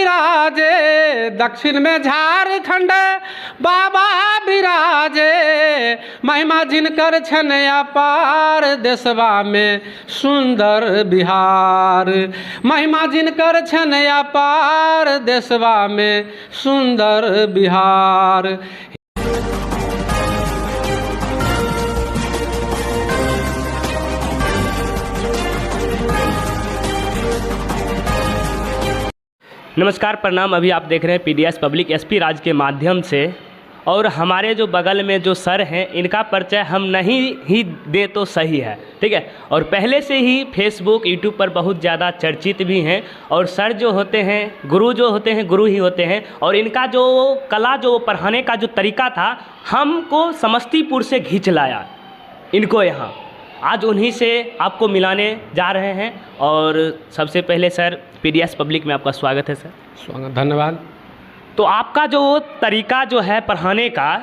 बिराजे, दक्षिण में झारखंड बाबा बिराजे, महिमा जिनकर छन अपार देशवा में सुंदर बिहार, महिमा जिनकर छन अपार देशवा में सुंदर बिहार। नमस्कार, प्रणाम। अभी आप देख रहे हैं पीडीएस पब्लिक एसपी राज के माध्यम से, और हमारे जो बगल में जो सर हैं इनका परिचय हम नहीं ही दे तो सही है, ठीक है। और पहले से ही फेसबुक यूट्यूब पर बहुत ज़्यादा चर्चित भी हैं, और सर जो होते हैं गुरु जो होते हैं गुरु ही होते हैं। और इनका जो कला जो पढ़ाने का जो तरीका था हमको समस्तीपुर से खींच लाया इनको यहाँ, आज उन्हीं से आपको मिलाने जा रहे हैं। और सबसे पहले सर पीडीएस पब्लिक में आपका स्वागत है सर। स्वागत, धन्यवाद। तो आपका जो तरीका जो है पढ़ाने का,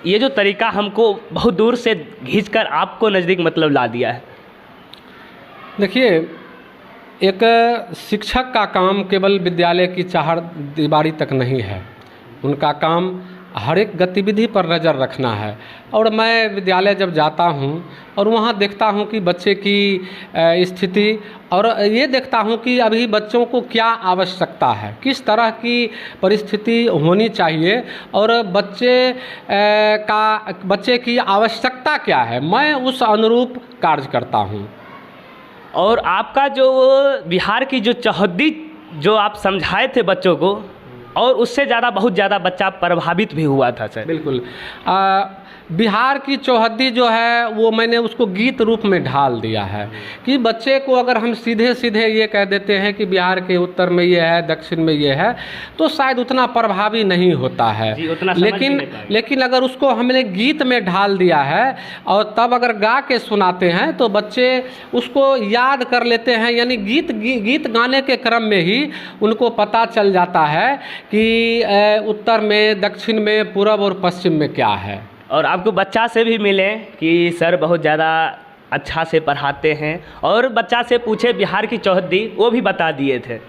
ये जो तरीका हमको बहुत दूर से खींचकर आपको नज़दीक मतलब ला दिया है। देखिए, एक शिक्षक का काम केवल विद्यालय की चार दीवारी तक नहीं है, उनका काम हर एक गतिविधि पर नज़र रखना है। और मैं विद्यालय जब जाता हूँ और वहाँ देखता हूँ कि बच्चे की स्थिति, और ये देखता हूँ कि अभी बच्चों को क्या आवश्यकता है, किस तरह की परिस्थिति होनी चाहिए, और बच्चे की आवश्यकता क्या है, मैं उस अनुरूप कार्य करता हूँ। और आपका जो बिहार की जो चौहद्दी जो आप समझाए थे बच्चों को, और उससे ज़्यादा बहुत ज़्यादा बच्चा प्रभावित भी हुआ था सर। बिल्कुल। बिहार की चौहद्दी जो है वो मैंने उसको गीत रूप में ढाल दिया है कि बच्चे को अगर हम सीधे सीधे ये कह देते हैं कि बिहार के उत्तर में ये है, दक्षिण में ये है, तो शायद उतना प्रभावी नहीं होता है। लेकिन अगर उसको हमने गीत में ढाल दिया है और तब अगर गा के सुनाते हैं तो बच्चे उसको याद कर लेते हैं। यानी गीत गाने के क्रम में ही उनको पता चल जाता है कि उत्तर में, दक्षिण में, पूरब और पश्चिम में क्या है। और आपको बच्चा से भी मिले कि सर बहुत ज़्यादा अच्छा से पढ़ाते हैं, और बच्चा से पूछे बिहार की चौहद्दी, वो भी बता दिए थे।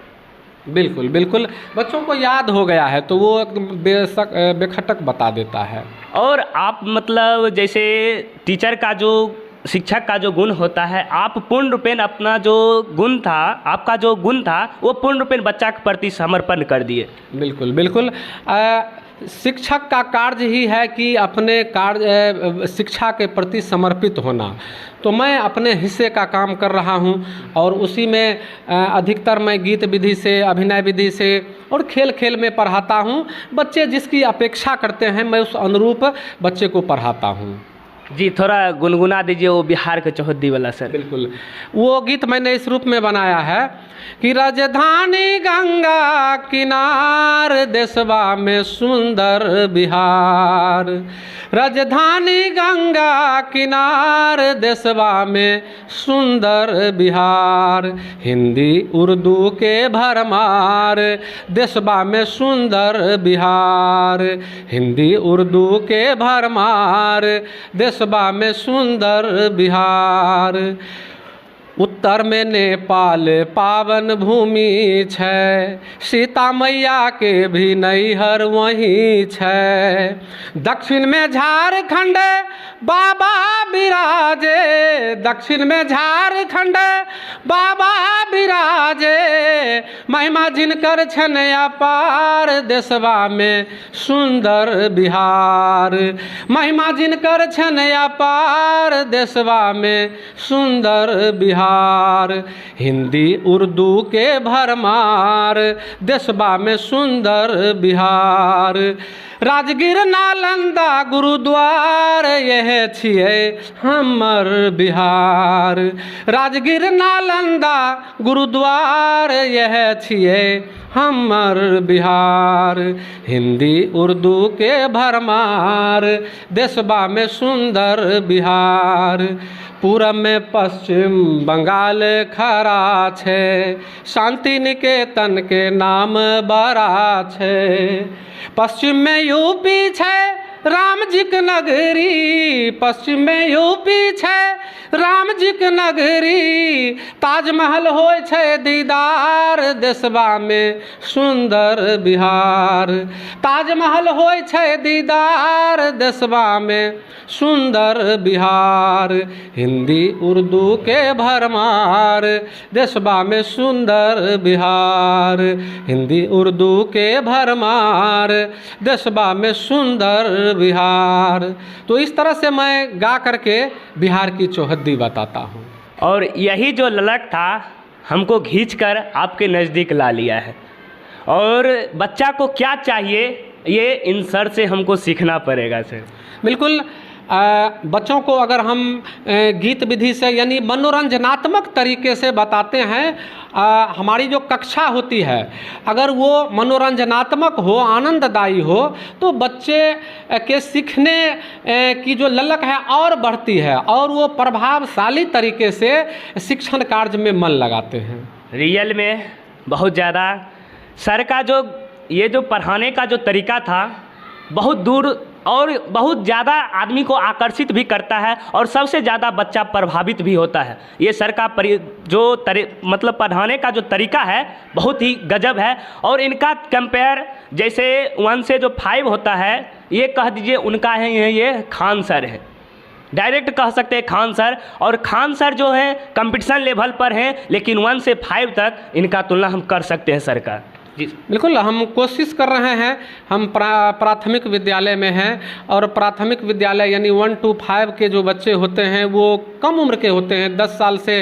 बिल्कुल बिल्कुल, बच्चों को याद हो गया है तो वो बेखटक बता देता है। और आप मतलब जैसे टीचर का जो, शिक्षक का जो गुण होता है, आप पूर्ण रूपेण अपना जो गुण था, आपका जो गुण था वो पूर्ण रूपेण बच्चा के प्रति समर्पण कर दिए। बिल्कुल बिल्कुल। शिक्षक का कार्य ही है कि अपने कार्य शिक्षा के प्रति समर्पित होना। तो मैं अपने हिस्से का काम कर रहा हूं, और उसी में अधिकतर मैं गीत विधि से, अभिनय विधि से और खेल खेल में पढ़ाता हूं। बच्चे जिसकी अपेक्षा करते हैं मैं उस अनुरूप बच्चे को पढ़ाता हूं। जी, थोड़ा गुनगुना दीजिए वो बिहार के चौहद्दी वाला सर। बिल्कुल, वो गीत मैंने इस रूप में बनाया है कि राजधानी गंगा किनार देशवा में सुंदर बिहार, राजधानी गंगा किनार देशवा में सुंदर बिहार, हिंदी उर्दू के भरमार देशवा में सुंदर बिहार, हिंदी उर्दू के भरमार देशवा में सुंदर बिहार। उत्तर में नेपाल पावन भूमि छै, सीता मैया के भी नैहर वहीं छै, दक्षिण में झारखंड बाबा बिराजे, दक्षिण में झारखंड बाबा बिराजे, महिमा जिनकर छन अपार देशवा में सुंदर बिहार, महिमा जिनकर छन अपार देशवा में सुंदर बिहार, हिंदी उर्दू के भरमार देशवा में सुंदर बिहार, राजगीर नालंदा गुरुद्वार यह छियै हमर बिहार, राजगीर नालंदा गुरुद्वार यह छियै हमर बिहार, हिंदी उर्दू के भरमार देशवा में सुंदर बिहार, पूरब में पश्चिम बंगाल खड़ा छै, शांति निकेतन के नाम बड़ा छै, पश्चिम में यूपी छै, राम जी के नगरी, पश्चिम में यूपी छै राम जी के नगरी। ताजमहल होय छै दीदार, देशवा में सुंदर बिहार। ताजमहल होय छै दीदार, देशवा में सुंदर बिहार। हिंदी उर्दू के भरमार, देशवा में सुंदर बिहार। हिंदी उर्दू के भरमार, देशवा में सुंदर बिहार। तो इस तरह से मैं गा करके बिहार की चौहद्दी बताता हूँ। और यही जो ललक था हमको खींचकर आपके नज़दीक ला लिया है। और बच्चा को क्या चाहिए ये इन सर से हमको सीखना पड़ेगा सर। बिल्कुल, बच्चों को अगर हम गीत विधि से यानी मनोरंजनात्मक तरीके से बताते हैं, हमारी जो कक्षा होती है अगर वो मनोरंजनात्मक हो, आनंददायी हो, तो बच्चे के सीखने की जो ललक है और बढ़ती है और वो प्रभावशाली तरीके से शिक्षण कार्य में मन लगाते हैं। रियल में बहुत ज़्यादा सर का जो ये जो पढ़ाने का जो तरीका था बहुत दूर और बहुत ज़्यादा आदमी को आकर्षित भी करता है और सबसे ज़्यादा बच्चा प्रभावित भी होता है। ये सर का मतलब पढ़ाने का जो तरीका है बहुत ही गजब है। और इनका कंपेयर जैसे 1 से जो 5 होता है ये कह दीजिए उनका है ये खान सर है, डायरेक्ट कह सकते हैं खान सर। और खान सर जो है कंपटीशन लेवल पर हैं, लेकिन 1 से 5 तक इनका तुलना हम कर सकते हैं सर का। जी बिल्कुल, हम कोशिश कर रहे हैं। हम प्राथमिक विद्यालय में हैं और प्राथमिक विद्यालय यानी 1 to 5 के जो बच्चे होते हैं वो कम उम्र के होते हैं, 10 साल से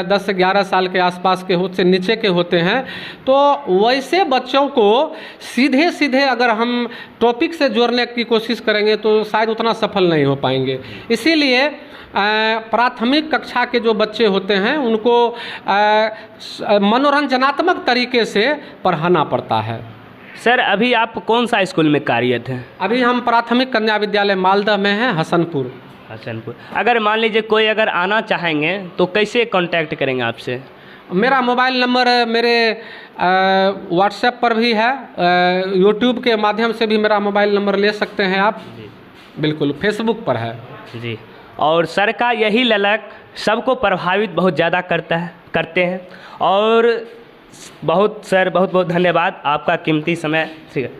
10 से 11 साल के आसपास के से नीचे के होते हैं। तो वैसे बच्चों को सीधे सीधे अगर हम टॉपिक से जोड़ने की कोशिश करेंगे तो शायद उतना सफल नहीं हो पाएंगे। इसीलिए प्राथमिक कक्षा के जो बच्चे होते हैं उनको मनोरंजनात्मक तरीके से पढ़ाना पड़ता है। सर अभी आप कौन सा स्कूल में कार्यरत हैं? अभी हम प्राथमिक कन्या विद्यालय मालदा में हैं, हसनपुर। अगर मान लीजिए कोई अगर आना चाहेंगे तो कैसे कांटेक्ट करेंगे आपसे? मेरा मोबाइल नंबर मेरे व्हाट्सएप पर भी है, यूट्यूब के माध्यम से भी मेरा मोबाइल नंबर ले सकते हैं आप। बिल्कुल, फेसबुक पर है जी। और सर का यही ललक सबको प्रभावित बहुत ज़्यादा करते हैं। और बहुत सर बहुत बहुत धन्यवाद, आपका कीमती समय। ठीक है।